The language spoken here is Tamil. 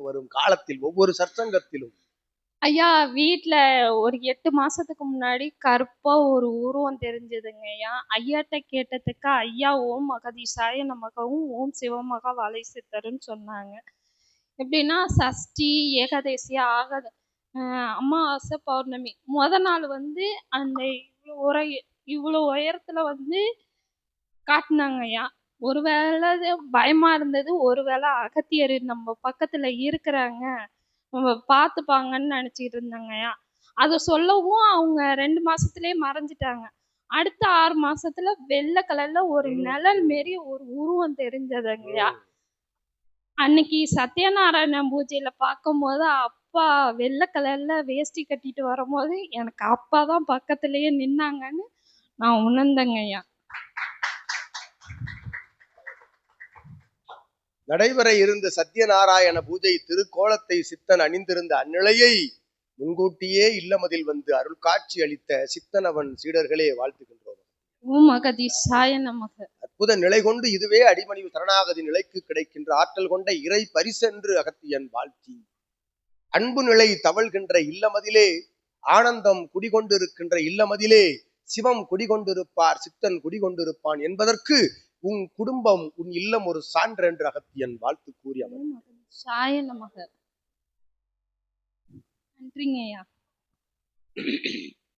வரும் காலத்தில் ஒவ்வொரு சற்சங்கத்திலும் ஐயா வீட்ல ஒரு 8 மாசத்துக்கு முன்னாடி கருப்பா ஒரு உருவம் தெரிஞ்சதுங்க ஐயா. ஐயாட்ட கேட்டதுக்கு ஐயா ஓம் அகதீசாய நமகவும் ஓம் சிவமகா வாழை சித்தருன்னு சொன்னாங்க. எப்படின்னா சஷ்டி ஏகாதசி ஆகாத அமாவாசை பௌர்ணமி நாள் வந்து அந்த இவ்வளோ உயரத்துல வந்து காட்டுனாங்க ஐயா. ஒருவேளை பயமா இருந்தது, ஒருவேளை அகத்தியர் நம்ம பக்கத்துல இருக்கிறாங்க, நம்ம பார்த்துப்பாங்கன்னு நினைச்சிட்டு இருந்தாங்கய்யா. அதை சொல்லவும் அவங்க 2 மாசத்துலயே மறைஞ்சிட்டாங்க. அடுத்த 6 மாசத்துல வெள்ளை கலர்ல ஒரு நிழல் மாரி ஒரு உருவம் தெரிஞ்சதுங்கய்யா. அன்னைக்கு சத்யநாராயண பூஜையில பார்க்கும்போது அப்பா வெள்ளை கலர்ல வேஷ்டி கட்டிட்டு வரும்போது எனக்கு அப்பா தான் பக்கத்திலேயே நின்னாங்கன்னு நான் உணர்ந்தேங்கய்யா. நடைபெற இருந்த சத்யநாராயண பூஜை திருக்கோலத்தை சித்தன் அணிந்திருந்த அந்நிலையை முன்கூட்டியே இல்லமதில் வந்து அருள் காட்சி அளித்த சித்தனவன் சீடர்களே வாழ்த்துகின்றோம். அற்புத நிலை கொண்டு இதுவே அடிமணிவு சரணாகதி நிலைக்கு கிடைக்கின்ற ஆற்றல் கொண்ட இறை பரிசென்று அகத்தியன் வாழ்த்தி அன்பு நிலை தவழ்கின்ற இல்லமதிலே ஆனந்தம் குடிகொண்டிருக்கின்ற இல்லமதிலே சிவம் குடிகொண்டிருப்பார், சித்தன் குடிகொண்டிருப்பான் என்பதற்கு உன் குடும்பம் உன் இல்லம் ஒரு சான்று என்று அகத்தியன் வாழ்த்து கூறி நன்றிங்கய்யா.